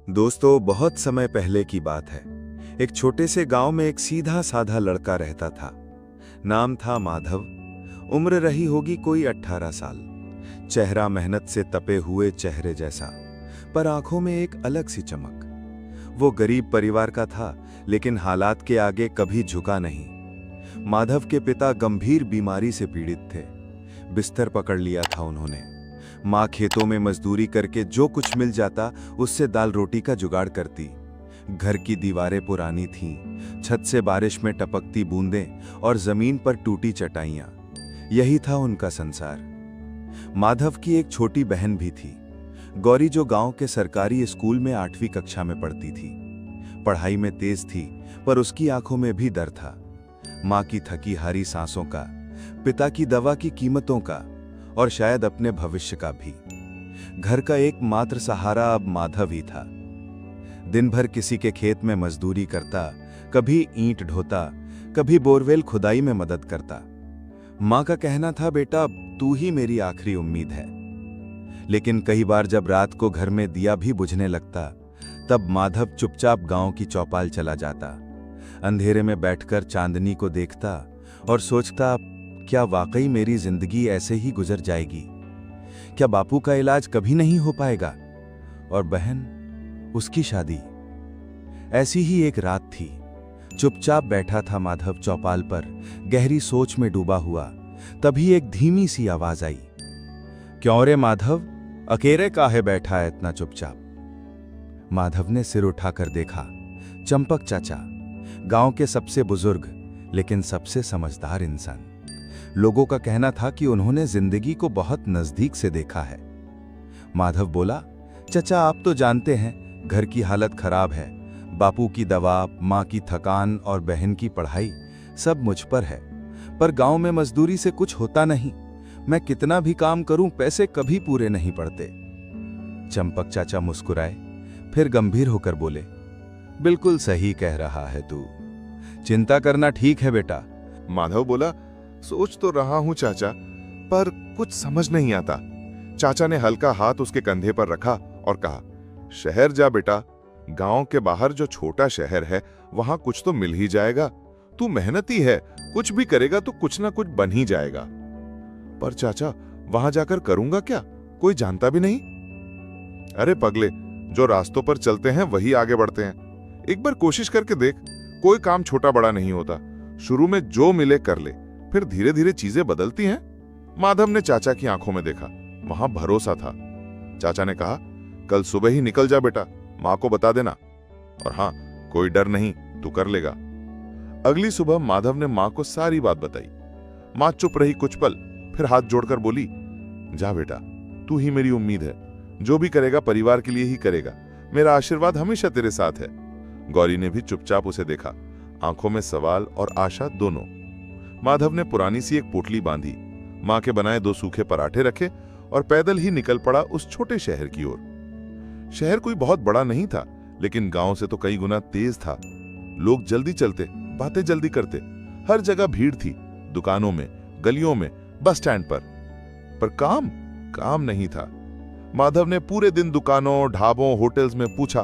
दोस्तों, बहुत समय पहले की बात है। एक छोटे से गांव में एक सीधा साधा लड़का रहता था। नाम था माधव। उम्र रही होगी कोई 18 साल। चेहरा मेहनत से तपे हुए चेहरे जैसा, पर आंखों में एक अलग सी चमक। वो गरीब परिवार का था, लेकिन हालात के आगे कभी झुका नहीं। माधव के पिता गंभीर बीमारी से पीड़ित थे। बिस्तर पकड़ लिया था उन्होंने। माँ खेतों में मजदूरी करके जो कुछ मिल जाता उससे दाल रोटी का जुगाड़ करती। घर की दीवारें पुरानी थीं, छत से बारिश में टपकती बूंदें और जमीन पर टूटी चटाइयां। यही था उनका संसार। माधव की एक छोटी बहन भी थी, गौरी, जो गांव के सरकारी स्कूल में 8वीं कक्षा में पढ़ती थी। पढ़ाई में तेज थी, पर उसकी आंखों में भी डर था। माँ की थकी हारी सांसों का, पिता की दवा की कीमतों का, और शायद अपने भविष्य का भी। घर का एकमात्र सहारा अब माधव ही था। दिन भर किसी के खेत में मजदूरी करता, कभी ईंट ढोता, कभी बोरवेल खुदाई में मदद करता। माँ का कहना था, बेटा तू ही मेरी आखिरी उम्मीद है। लेकिन कई बार जब रात को घर में दिया भी बुझने लगता, तब माधव चुपचाप गांव की चौपाल चला जाता। अंधेरे में बैठकर चांदनी को देखता और सोचता, क्या वाकई मेरी जिंदगी ऐसे ही गुजर जाएगी? क्या बापू का इलाज कभी नहीं हो पाएगा? और बहन, उसकी शादी? ऐसी ही एक रात थी। चुपचाप बैठा था माधव चौपाल पर, गहरी सोच में डूबा हुआ। तभी एक धीमी सी आवाज आई, क्यों रे माधव, अकेले काहे बैठा है इतना चुपचाप? माधव ने सिर उठाकर देखा। चंपक चाचा, गांव के सबसे बुजुर्ग लेकिन सबसे समझदार इंसान। लोगों का कहना था कि उन्होंने जिंदगी को बहुत नजदीक से देखा है। माधव बोला, चचा आप तो जानते हैं घर की हालत खराब है। बापू की दवा, माँ की थकान और बहन की पढ़ाई, सब मुझ पर है। पर गांव में मजदूरी से कुछ होता नहीं। मैं कितना भी काम करूं, पैसे कभी पूरे नहीं पड़ते। चंपक चाचा मुस्कुराए, फिर गंभीर होकर बोले, बिल्कुल सही कह रहा है तू। चिंता करना ठीक है बेटा। माधव बोला, सोच तो रहा हूं चाचा, पर कुछ समझ नहीं आता। चाचा ने हल्का हाथ उसके कंधे पर रखा और कहा, शहर जा बेटा, गांव के बाहर जो छोटा शहर है वहां कुछ तो मिल ही जाएगा। तू मेहनती है, कुछ भी करेगा तो कुछ ना कुछ बन ही जाएगा। पर चाचा, वहां जाकर करूंगा क्या? कोई जानता भी नहीं। अरे पगले, जो रास्तों पर चलते हैं वही आगे बढ़ते हैं। एक बार कोशिश करके देख। कोई काम छोटा बड़ा नहीं होता। शुरू में जो मिले कर ले, फिर धीरे धीरे चीजें बदलती हैं। माधव ने चाचा की आंखों में देखा, वहां भरोसा था। चाचा ने कहा, कल सुबह ही निकल जा बेटा, मां को बता देना। और हां, कोई डर नहीं, तू कर लेगा। अगली सुबह माधव ने मां को सारी बात बताई। मां चुप रही कुछ पल, फिर हाथ जोड़कर बोली, जा बेटा, तू ही मेरी उम्मीद है। जो भी करेगा परिवार के लिए ही करेगा। मेरा आशीर्वाद हमेशा तेरे साथ है। गौरी ने भी चुपचाप उसे देखा, आंखों में सवाल और आशा दोनों। माधव ने पुरानी सी एक पोटली बांधी, मां के बनाए 2 सूखे पराठे रखे और पैदल ही निकल पड़ा उस छोटे शहर की ओर। शहर कोई बहुत बड़ा नहीं था, लेकिन गांव से तो कई गुना तेज था। लोग जल्दी चलते, बातें जल्दी करते। हर जगह भीड़ थी, दुकानों में, गलियों में, बस स्टैंड पर काम नहीं था। माधव ने पूरे दिन दुकानों, ढाबों, होटल्स में पूछा,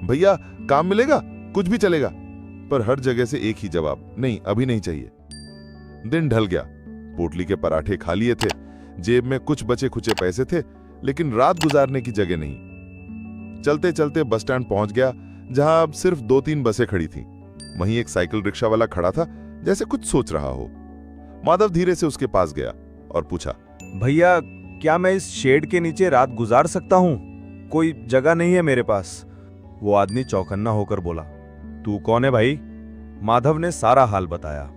भैया काम मिलेगा? कुछ भी चलेगा। पर हर जगह से एक ही जवाब, नहीं अभी नहीं चाहिए। दिन ढल गया, पोटली के पराठे खा लिए थे, जेब में कुछ बचे खुचे पैसे थे, लेकिन रात गुजारने की जगह नहीं। चलते चलते बस स्टैंड पहुंच गया, जहां अब सिर्फ 2-3 बसें खड़ी थीं। वहीं एक साइकिल रिक्शा वाला खड़ा था, जैसे कुछ सोच रहा हो। माधव धीरे से उसके पास गया और पूछा, भैया क्या मैं इस शेड के नीचे रात गुजार सकता हूँ? कोई जगह नहीं है मेरे पास। वो आदमी चौकन्ना होकर बोला, तू कौन है भाई? माधव ने सारा हाल बताया।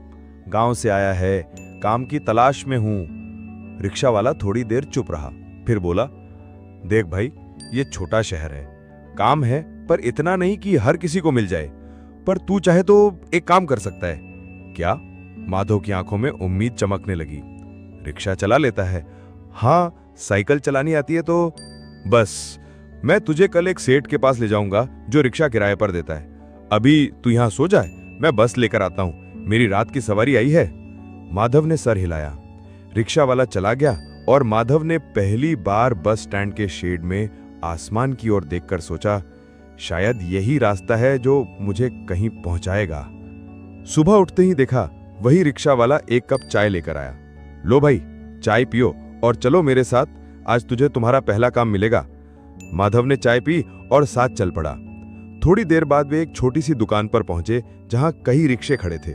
गांव से आया है, काम की तलाश में हूं। रिक्शा वाला थोड़ी देर चुप रहा, फिर बोला, देख भाई, ये छोटा शहर है, काम है पर इतना नहीं कि हर किसी को मिल जाए। पर तू चाहे तो एक काम कर सकता है। क्या? माधव की आंखों में उम्मीद चमकने लगी। रिक्शा चला लेता है? हाँ, साइकिल चलानी आती है तो बस मैं तुझे कल एक सेठ के पास ले जाऊंगा जो रिक्शा किराए पर देता है। अभी तू यहां सो जाए, मैं बस लेकर आता हूं। मेरी रात की सवारी आई है। माधव ने सर हिलाया। रिक्शा वाला चला गया और माधव ने पहली बार बस स्टैंड के शेड में आसमान की ओर देखकर सोचा, शायद यही रास्ता है जो मुझे कहीं पहुंचाएगा। सुबह उठते ही देखा वही रिक्शा वाला एक कप चाय लेकर आया। लो भाई, चाय पियो और चलो मेरे साथ, आज तुझे तुम्हारा पहला काम मिलेगा। माधव ने चाय पी और साथ चल पड़ा। थोड़ी देर बाद वे एक छोटी सी दुकान पर पहुंचे जहां कई रिक्शे खड़े थे।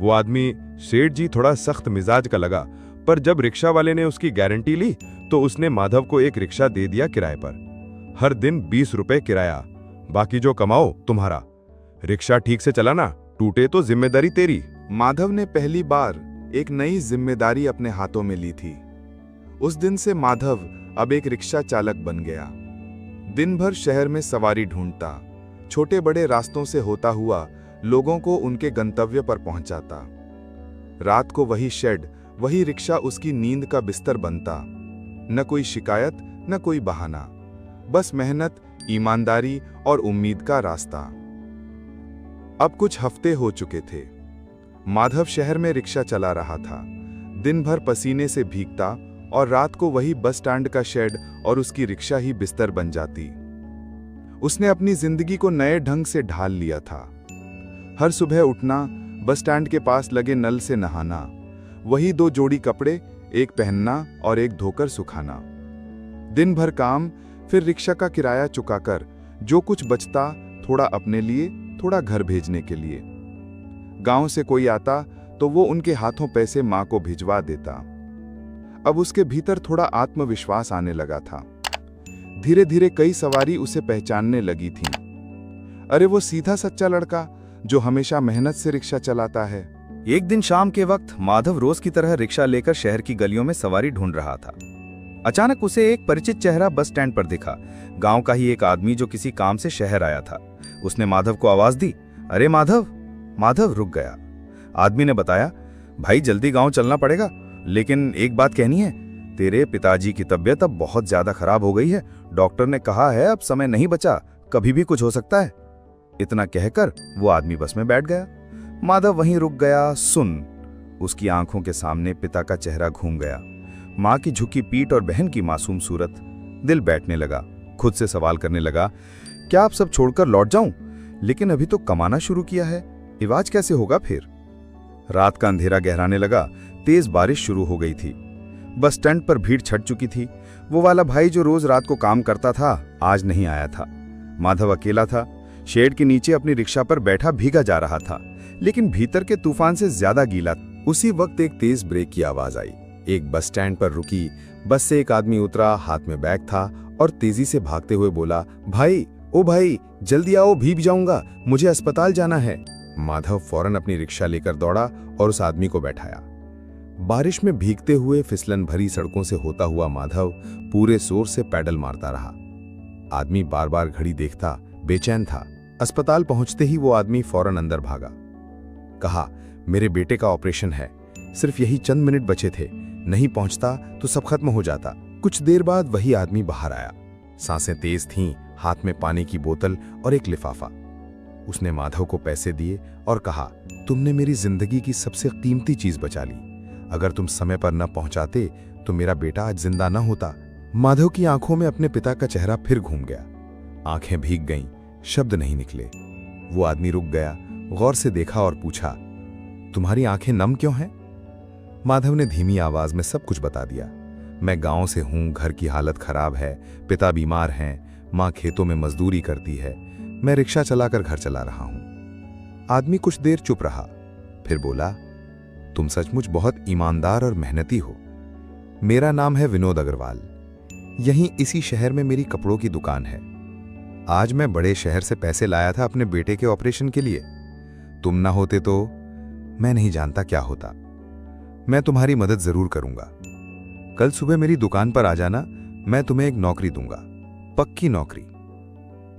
वो आदमी सेठ जी थोड़ा सख्त मिजाज का लगा, पर जब रिक्शा वाले ने उसकी गारंटी ली तो उसने माधव को एक रिक्शा दे दिया किराए पर। हर दिन 20 रुपए किराया, बाकी जो कमाओ तुम्हारा। रिक्शा ठीक से चलाना, टूटे तो जिम्मेदारी तेरी। माधव ने पहली बार एक नई जिम्मेदारी अपने हाथों में ली थी। उस दिन से माधव अब एक रिक्शा चालक बन गया। दिन भर शहर में सवारी ढूंढता, छोटे बड़े रास्तों से होता हुआ लोगों को उनके गंतव्य पर पहुंचाता। रात को वही शेड, वही रिक्शा उसकी नींद का बिस्तर बनता। न कोई शिकायत, न कोई बहाना, बस मेहनत, ईमानदारी और उम्मीद का रास्ता। अब कुछ हफ्ते हो चुके थे। माधव शहर में रिक्शा चला रहा था, दिन भर पसीने से भीगता और रात को वही बस स्टैंड का शेड और उसकी रिक्शा ही बिस्तर बन जाती। उसने अपनी जिंदगी को नए ढंग से ढाल लिया था। हर सुबह उठना, बस स्टैंड के पास लगे नल से नहाना, वही 2 जोड़ी कपड़े, एक पहनना और एक धोकर सुखाना। दिन भर काम, फिर रिक्शा का किराया चुकाकर जो कुछ बचता, थोड़ा अपने लिए, थोड़ा घर भेजने के लिए। गांव से कोई आता तो वो उनके हाथों पैसे मां को भिजवा देता। अब उसके भीतर थोड़ा आत्मविश्वास आने लगा था। धीरे धीरे कई सवारी उसे पहचानने लगी थीं। अरे वो सीधा सच्चा लड़का जो हमेशा मेहनत से रिक्शा चलाता है। एक दिन शाम के वक्त माधव रोज की तरह रिक्शा लेकर शहर की गलियों में सवारी ढूंढ रहा था। अचानक उसे एक परिचित चेहरा बस स्टैंड पर दिखा। गांव का ही एक आदमी जो किसी काम से शहर आया था। उसने माधव को आवाज दी, अरे माधव। माधव रुक गया। आदमी ने बताया, भाई जल्दी गांव चलना पड़ेगा, लेकिन एक बात कहनी है, तेरे पिताजी की तबीयत अब बहुत ज्यादा खराब हो गई है। डॉक्टर ने कहा है अब समय नहीं बचा, कभी भी कुछ हो सकता है। इतना कहकर वो आदमी बस में बैठ गया। माधव वहीं रुक गया। सुन, उसकी आंखों के सामने पिता का चेहरा घूम गया। मां की झुकी पीठ और बहन की मासूम सूरत। दिल बैठने लगा। खुद से सवाल करने लगा, क्या आप सब छोड़कर लौट जाऊं? लेकिन अभी तो कमाना शुरू किया है, इलाज कैसे होगा फिर? रात का अंधेरा गहराने लगा। तेज बारिश शुरू हो गई थी। बस स्टैंड पर भीड़ छट चुकी थी। वो वाला भाई जो रोज रात को काम करता था आज नहीं आया था। माधव अकेला था। शेड के नीचे अपनी रिक्शा पर बैठा भीगा जा रहा था, लेकिन भीतर के तूफान से ज्यादा गीला। उसी वक्त एक तेज ब्रेक की आवाज आई। एक बस स्टैंड पर रुकी बस से एक आदमी उतरा, हाथ में बैग था और तेजी से भागते हुए बोला, भाई, ओ भाई, जल्दी आओ, भीग जाऊंगा, मुझे अस्पताल जाना है। माधव फौरन अपनी रिक्शा लेकर दौड़ा और उस आदमी को बैठाया। बारिश में भीगते हुए फिसलन भरी सड़कों से होता हुआ माधव पूरे जोर से पैडल मारता रहा। आदमी बार बार घड़ी देखता, बेचैन था। अस्पताल पहुंचते ही वो आदमी फौरन अंदर भागा। कहा, मेरे बेटे का ऑपरेशन है, सिर्फ यही चंद मिनट बचे थे, नहीं पहुंचता तो सब खत्म हो जाता। कुछ देर बाद वही आदमी बाहर आया। सांसें तेज थीं, हाथ में पानी की बोतल और एक लिफाफा। उसने माधव को पैसे दिए और कहा, तुमने मेरी जिंदगी की सबसे कीमती चीज बचा ली। अगर तुम समय पर न पहुंचाते तो मेरा बेटा आज जिंदा न होता। माधव की आंखों में अपने पिता का चेहरा फिर घूम गया। आंखें भीग गईं, शब्द नहीं निकले। वो आदमी रुक गया, गौर से देखा और पूछा, तुम्हारी आंखें नम क्यों हैं? माधव ने धीमी आवाज में सब कुछ बता दिया। मैं गांव से हूं, घर की हालत खराब है, पिता बीमार हैं, मां खेतों में मजदूरी करती है, मैं रिक्शा चलाकर घर चला रहा हूं। आदमी कुछ देर चुप रहा, फिर बोला, तुम सचमुच बहुत ईमानदार और मेहनती हो। मेरा नाम है विनोद अग्रवाल। यहीं इसी शहर में मेरी कपड़ों की दुकान है। आज मैं बड़े शहर से पैसे लाया था अपने बेटे के ऑपरेशन के लिए। तुम ना होते तो मैं नहीं जानता क्या होता। मैं तुम्हारी मदद जरूर करूंगा। कल सुबह मेरी दुकान पर आ जाना, मैं तुम्हें एक नौकरी दूंगा, पक्की नौकरी।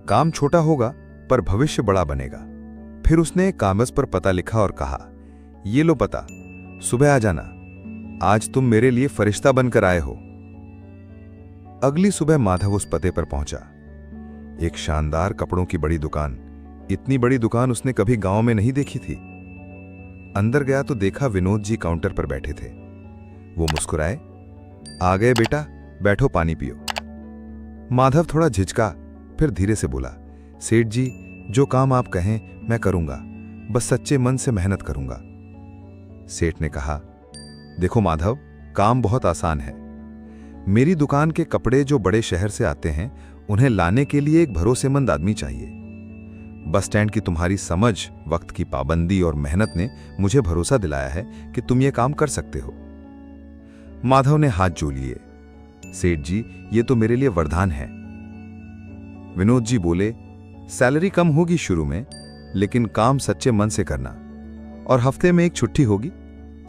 काम छोटा होगा पर भविष्य बड़ा बनेगा। फिर उसने एक कागज पर पता लिखा और कहा, ये लो पता, सुबह आ जाना, आज तुम मेरे लिए फरिश्ता बनकर आए हो। अगली सुबह माधव उस पते पर पहुंचा। एक शानदार कपड़ों की बड़ी दुकान। इतनी बड़ी दुकान उसने कभी गांव में नहीं देखी थी। अंदर गया तो देखा विनोद जी काउंटर पर बैठे थे। वो मुस्कुराए, आ गए बेटा, बैठो पानी पियो। माधव थोड़ा झिझका, फिर धीरे से बोला, सेठ जी, जो काम आप कहें मैं करूंगा, बस सच्चे मन से मेहनत करूंगा। सेठ ने कहा, देखो माधव, काम बहुत आसान है। मेरी दुकान के कपड़े जो बड़े शहर से आते हैं, उन्हें लाने के लिए एक भरोसेमंद आदमी चाहिए। बस स्टैंड की तुम्हारी समझ, वक्त की पाबंदी और मेहनत ने मुझे भरोसा दिलाया है कि तुम ये काम कर सकते हो। माधव ने हाथ जोड़ लिए। सेठ जी, ये तो मेरे लिए वरदान है। विनोद जी बोले, सैलरी कम होगी शुरू में, लेकिन काम सच्चे मन से करना, और हफ्ते में एक छुट्टी होगी,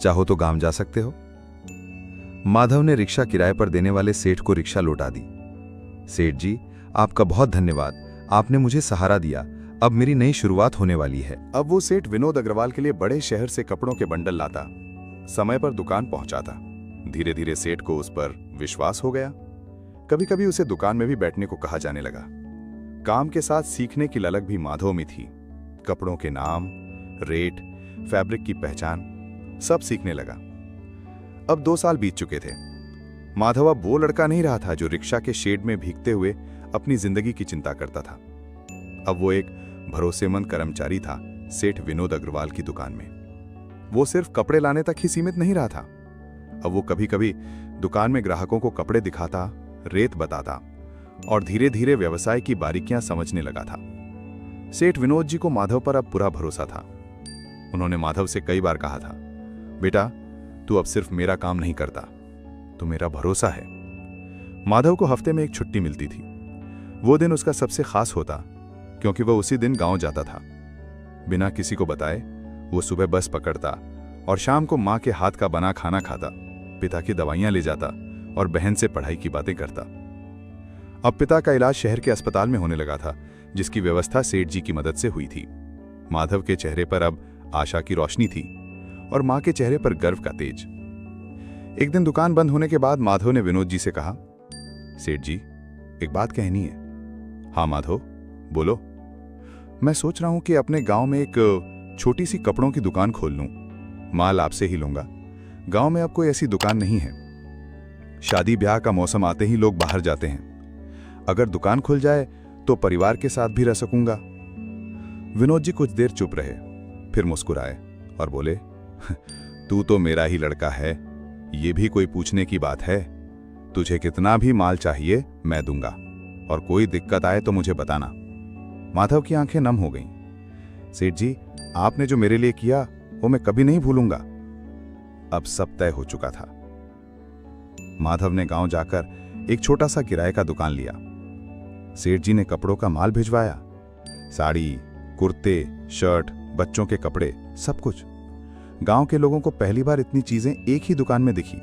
चाहो तो गांव जा सकते हो। माधव ने रिक्शा किराए पर देने वाले सेठ को रिक्शा लौटा दी। सेठ जी, आपका बहुत धन्यवाद, आपने मुझे सहारा दिया। अब मेरी नई शुरुआत होने वाली है। अब वो सेठ विनोद अग्रवाल के लिए बड़े शहर से कपड़ों के बंडल लाता, समय पर दुकान पहुंचाता। धीरे धीरे सेठ को उस पर विश्वास हो गया। कभी कभी उसे दुकान में भी बैठने को कहा जाने लगा। काम के साथ सीखने की ललक भी माधव में थी। कपड़ों के नाम, रेट, फैब्रिक की पहचान सब सीखने लगा। अब 2 साल बीत चुके थे। माधव अब वो लड़का नहीं रहा था जो रिक्शा के शेड में भीगते हुए अपनी जिंदगी की चिंता करता था। अब वो एक भरोसेमंद कर्मचारी था सेठ विनोद अग्रवाल की दुकान में। वो सिर्फ कपड़े लाने तक ही सीमित नहीं रहा था। अब वो कभी कभी दुकान में ग्राहकों को कपड़े दिखाता, रेट बताता और धीरे धीरे व्यवसाय की बारीकियां समझने लगा था। सेठ विनोद जी को माधव पर अब पूरा भरोसा था। उन्होंने माधव से कई बार कहा था, बेटा, तू अब सिर्फ मेरा काम नहीं करता, तू मेरा भरोसा है। माधव को हफ्ते में एक छुट्टी मिलती थी। वो दिन उसका सबसे खास होता, क्योंकि वह उसी दिन गांव जाता था। बिना किसी को बताए वो सुबह बस पकड़ता और शाम को मां के हाथ का बना खाना खाता, पिता की दवाइयां ले जाता और बहन से पढ़ाई की बातें करता। अब पिता का इलाज शहर के अस्पताल में होने लगा था, जिसकी व्यवस्था सेठ जी की मदद से हुई थी। माधव के चेहरे पर अब आशा की रोशनी थी और मां के चेहरे पर गर्व का तेज। एक दिन दुकान बंद होने के बाद माधव ने विनोद जी से कहा, सेठ जी, एक बात कहनी है। हाँ माधव, बोलो। मैं सोच रहा हूं कि अपने गांव में एक छोटी सी कपड़ों की दुकान खोल लूं। माल आपसे ही लूंगा। गांव में अब कोई ऐसी दुकान नहीं है। शादी ब्याह का मौसम आते ही लोग बाहर जाते हैं। अगर दुकान खुल जाए तो परिवार के साथ भी रह सकूंगा। विनोद जी कुछ देर चुप रहे, फिर मुस्कुराए और बोले, तू तो मेरा ही लड़का है, ये भी कोई पूछने की बात है। तुझे कितना भी माल चाहिए मैं दूंगा, और कोई दिक्कत आए तो मुझे बताना। माधव की आंखें नम हो गईं। सेठ जी, आपने जो मेरे लिए किया वो मैं कभी नहीं भूलूंगा। अब सब तय हो चुका था। माधव ने गांव जाकर एक छोटा सा किराए का दुकान लिया। सेठ जी ने कपड़ों का माल भिजवाया, साड़ी, कुर्ते, शर्ट, बच्चों के कपड़े, सब कुछ। गांव के लोगों को पहली बार इतनी चीजें एक ही दुकान में दिखी।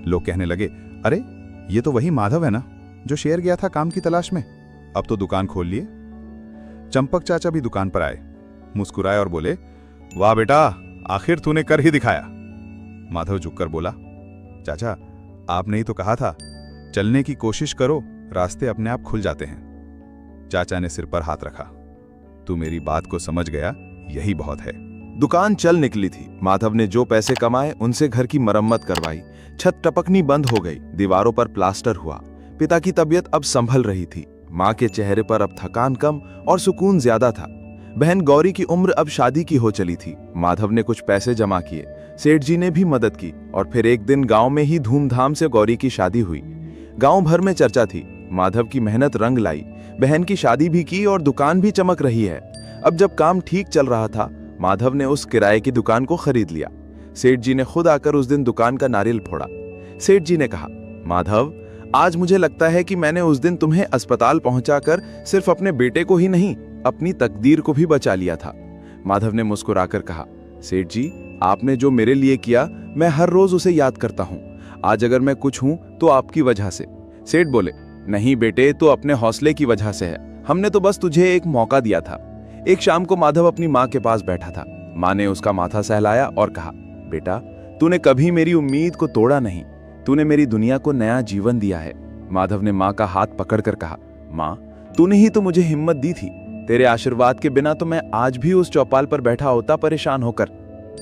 लोग कहने लगे, अरे ये तो वही माधव है ना जो शहर गया था काम की तलाश में, अब तो दुकान खोल लिए। चंपक चाचा भी दुकान पर आए, मुस्कुराए और बोले, वाह बेटा, आखिर तूने कर ही दिखाया। माधव झुककर बोला, चाचा, आपने ही तो कहा था, चलने की कोशिश करो, रास्ते अपने आप खुल जाते हैं। चाचा ने सिर पर हाथ रखा, तू मेरी बात को समझ गया, यही बहुत है। दुकान चल निकली थी। माधव ने जो पैसे कमाए उनसे घर की मरम्मत करवाई। छत टपकनी बंद हो गई, दीवारों पर प्लास्टर हुआ। पिता की तबीयत अब संभल रही थी। मां के चेहरे पर अब थकान कम और सुकून ज्यादा था। बहन गौरी की उम्र अब शादी की हो चली थी। माधव ने कुछ पैसे जमा किए, सेठ जी ने भी मदद की, और फिर एक दिन गांव में ही धूमधाम से गौरी की शादी हुई। गांव भर में चर्चा थी। माधव की मेहनत रंग लाई, बहन की शादी भी की और दुकान भी चमक रही है। अब जब काम ठीक चल रहा था, माधव ने उस किराए की दुकान को खरीद लिया। सेठ जी ने खुद आकर उस दिन दुकान का नारियल फोड़ा। सेठ जी ने कहा, माधव, आज मुझे लगता है कि मैंने उस दिन तुम्हें अस्पताल पहुंचाकर सिर्फ अपने बेटे को ही नहीं, अपनी तकदीर को भी बचा लिया था। माधव ने मुस्कुराकर कहा, सेठ जी, आपने जो मेरे लिए किया मैं हर रोज उसे याद करता हूं। आज अगर मैं कुछ हूं तो आपकी वजह से। सेठ बोले, नहीं बेटे, तो अपने हौसले की वजह से है। हमने तो बस तुझे एक मौका दिया था। एक शाम को माधव अपनी मां के पास बैठा था। मां ने उसका माथा सहलाया और कहा, बेटा, तूने कभी मेरी उम्मीद को तोड़ा नहीं, तूने मेरी दुनिया को नया जीवन दिया है। माधव ने मां का हाथ पकड़कर कहा, मां, तूने ही तो मुझे हिम्मत दी थी। तेरे आशीर्वाद के बिना तो मैं आज भी उस चौपाल पर बैठा होता, परेशान होकर।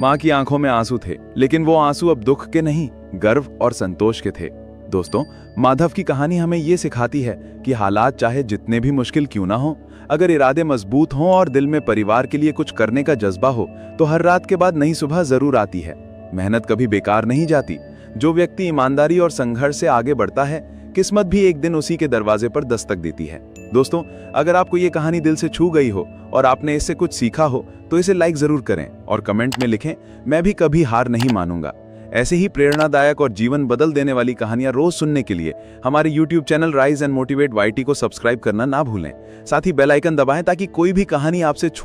मां की आंखों में आंसू थे, लेकिन वो आंसू अब दुख के नहीं, गर्व और संतोष के थे। दोस्तों, माधव की कहानी हमें ये सिखाती है कि हालात चाहे जितने भी मुश्किल क्यों ना हो, अगर इरादे मजबूत हों और दिल में परिवार के लिए कुछ करने का जज्बा हो तो हर रात के बाद नई सुबह जरूर आती है। मेहनत कभी बेकार नहीं जाती। जो व्यक्ति ईमानदारी और संघर्ष से आगे बढ़ता है, किस्मत भी एक दिन उसी के दरवाजे पर दस्तक देती है। दोस्तों, अगर आपको ये कहानी दिल से छू गई हो और आपने इससे कुछ सीखा हो तो इसे लाइक जरूर करें और कमेंट में लिखें, मैं भी कभी हार नहीं मानूंगा। ऐसे ही प्रेरणादायक और जीवन बदल देने वाली कहानियां रोज सुनने के लिए हमारे YouTube channel rise and motivate YT को सब्सक्राइब करना ना भूलें। साथ ही बेल आइकन दबाएं ताकि कोई भी कहानी आपसे छूट